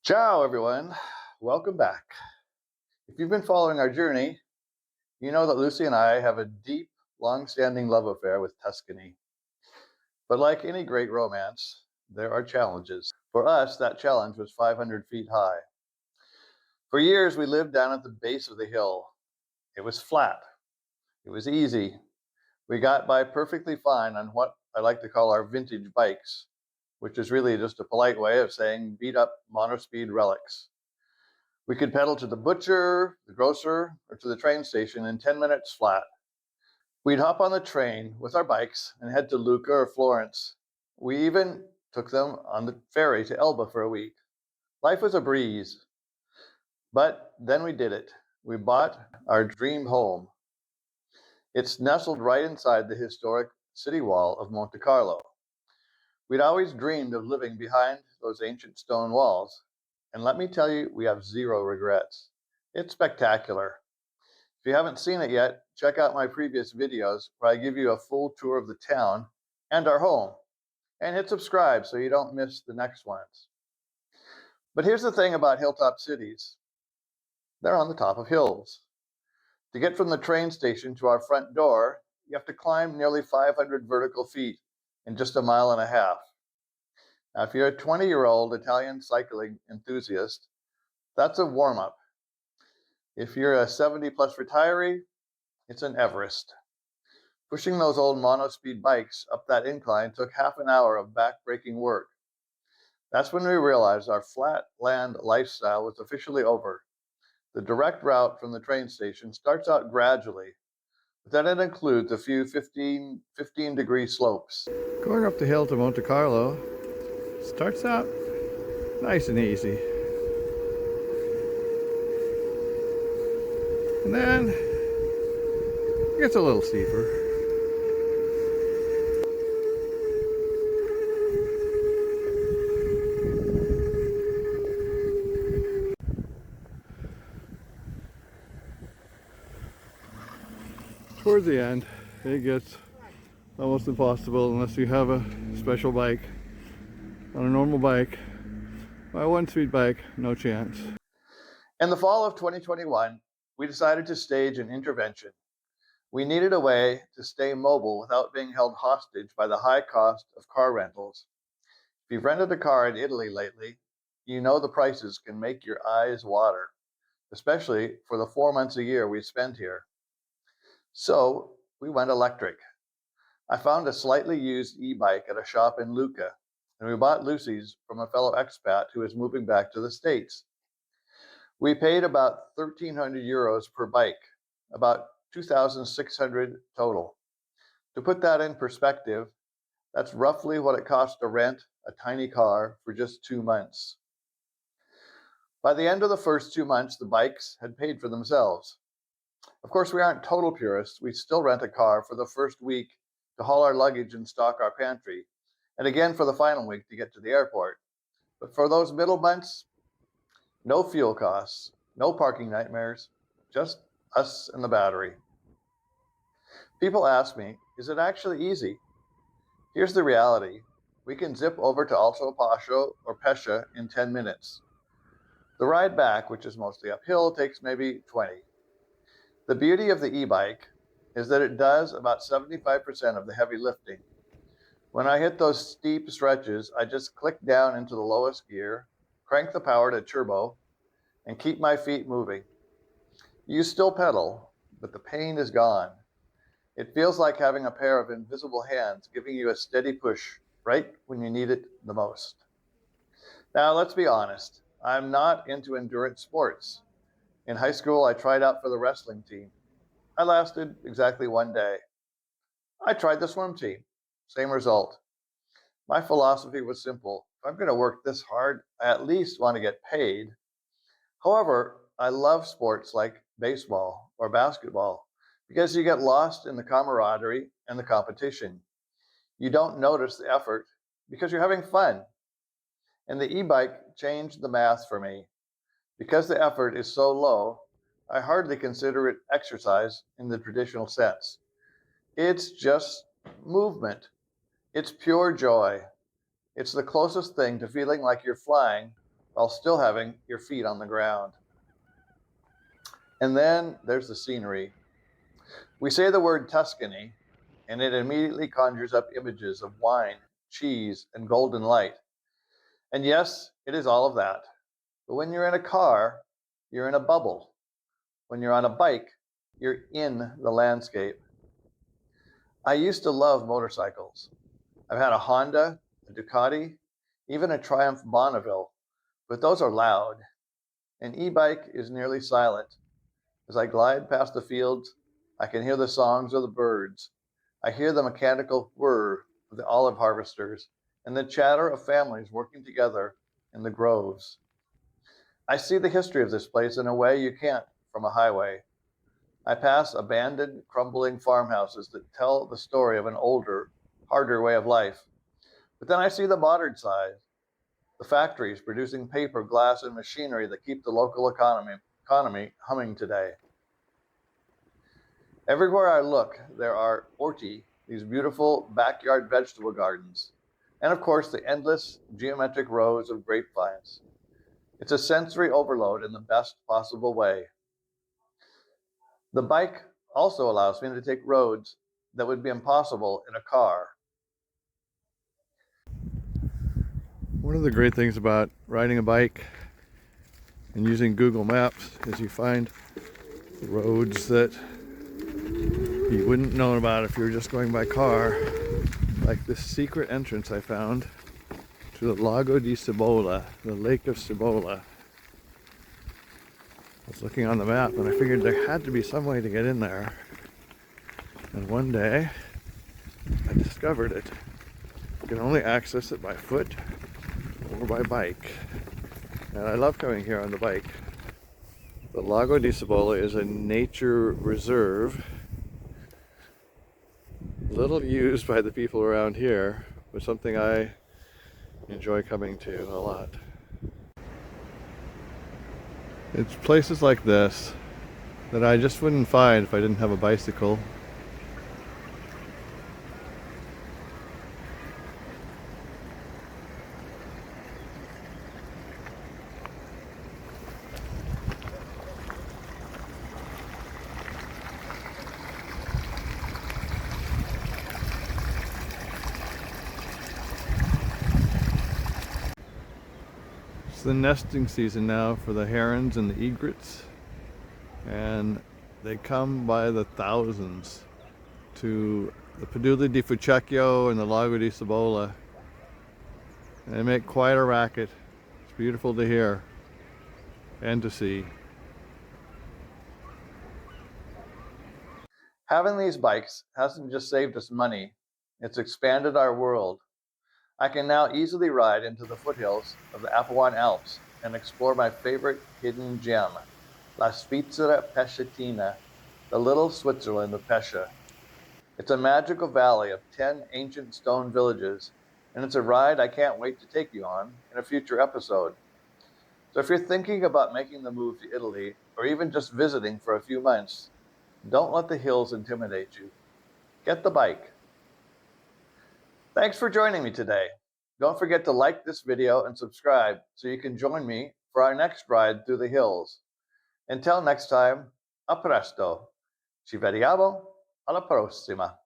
Ciao, everyone. Welcome back. If you've been following our journey, you know that Lucy and I have a deep, long-standing love affair with Tuscany. But like any great romance, there are challenges. For us, that challenge was 500 feet high. For years, we lived down at the base of the hill. It was flat. It was easy. We got by perfectly fine on what I like to call our vintage bikes, which is really just a polite way of saying beat-up monospeed relics. We could pedal to the butcher, the grocer, or to the train station in 10 minutes flat. We'd hop on the train with our bikes and head to Lucca or Florence. We even took them on the ferry to Elba for a week. Life was a breeze. But then we did it. We bought our dream home. It's nestled right inside the historic city wall of Montecarlo. We'd always dreamed of living behind those ancient stone walls. And let me tell you, we have zero regrets. It's spectacular. If you haven't seen it yet, check out my previous videos where I give you a full tour of the town and our home. And hit subscribe so you don't miss the next ones. But here's the thing about hilltop cities. They're on the top of hills. To get from the train station to our front door, you have to climb nearly 500 vertical feet in just a mile and a half. Now, if you're a 20-year-old Italian cycling enthusiast, that's a warm-up. If you're a 70-plus retiree, it's an Everest. Pushing those old mono-speed bikes up that incline took half an hour of back-breaking work. That's when we realized our flat land lifestyle was officially over. The direct route from the train station starts out gradually, but then it includes a few 15-degree slopes. Going up the hill to Monte Carlo starts out nice and easy. And then it gets a little steeper. Towards the end, it gets almost impossible unless you have a special bike. On a normal bike, my one-speed bike, no chance. In the fall of 2021, we decided to stage an intervention. We needed a way to stay mobile without being held hostage by the high cost of car rentals. If you've rented a car in Italy lately, you know the prices can make your eyes water, especially for the 4 months a year we spend here. So we went electric. I found a slightly used e-bike at a shop in Lucca, and we bought Lucy's from a fellow expat who is moving back to the States. We paid about 1,300 euros per bike, about 2,600 total. To put that in perspective, that's roughly what it cost to rent a tiny car for just 2 months. By the end of the first 2 months, the bikes had paid for themselves. Of course, we aren't total purists. We still rent a car for the first week to haul our luggage and stock our pantry, and again for the final week to get to the airport. But for those middle months, no fuel costs, no parking nightmares, just us and the battery. People ask me, is it actually easy? Here's the reality. We can zip over to Alto Pascio or Pescia in 10 minutes. The ride back, which is mostly uphill, takes maybe 20. The beauty of the e-bike is that it does about 75% of the heavy lifting. When I hit those steep stretches, I just click down into the lowest gear, crank the power to turbo, and keep my feet moving. You still pedal, but the pain is gone. It feels like having a pair of invisible hands giving you a steady push right when you need it the most. Now, let's be honest. I'm not into endurance sports. In high school, I tried out for the wrestling team. I lasted exactly 1 day. I tried the swim team. Same result. My philosophy was simple. If I'm going to work this hard, I at least want to get paid. However, I love sports like baseball or basketball because you get lost in the camaraderie and the competition. You don't notice the effort because you're having fun. And the e-bike changed the math for me. Because the effort is so low, I hardly consider it exercise in the traditional sense. It's just movement. It's pure joy. It's the closest thing to feeling like you're flying while still having your feet on the ground. And then there's the scenery. We say the word Tuscany, and it immediately conjures up images of wine, cheese, and golden light. And yes, it is all of that. But when you're in a car, you're in a bubble. When you're on a bike, you're in the landscape. I used to love motorcycles. I've had a Honda, a Ducati, even a Triumph Bonneville, but those are loud. An e-bike is nearly silent. As I glide past the fields, I can hear the songs of the birds. I hear the mechanical whir of the olive harvesters and the chatter of families working together in the groves. I see the history of this place in a way you can't from a highway. I pass abandoned, crumbling farmhouses that tell the story of an older, harder way of life. But then I see the modern side, the factories producing paper, glass, and machinery that keep the local economy humming today. Everywhere I look, there are orti, these beautiful backyard vegetable gardens, and of course the endless geometric rows of grapevines. It's a sensory overload in the best possible way. The bike also allows me to take roads that would be impossible in a car. One of the great things about riding a bike and using Google Maps is you find roads that you wouldn't know about if you were just going by car, like this secret entrance I found to the Lago di Cibola, the Lake of Cibola. I was looking on the map and I figured there had to be some way to get in there. And one day I discovered it. You can only access it by foot or by bike. And I love coming here on the bike. The Lago di Cibola is a nature reserve, little used by the people around here, but something I enjoy coming to a lot. It's places like this that I just wouldn't find if I didn't have a bicycle. It's the nesting season now for the herons and the egrets, and they come by the thousands to the Peduli di Fucecchio and the Lago di Cibola. And they make quite a racket. It's beautiful to hear and to see. Having these bikes hasn't just saved us money, it's expanded our world. I can now easily ride into the foothills of the Apuan Alps and explore my favorite hidden gem, La Svizzera Pesciatina, the little Switzerland of Pescia. It's a magical valley of 10 ancient stone villages, and it's a ride I can't wait to take you on in a future episode. So if you're thinking about making the move to Italy, or even just visiting for a few months, don't let the hills intimidate you. Get the bike. Thanks for joining me today. Don't forget to like this video and subscribe so you can join me for our next ride through the hills. Until next time, a presto. Ci vediamo alla prossima.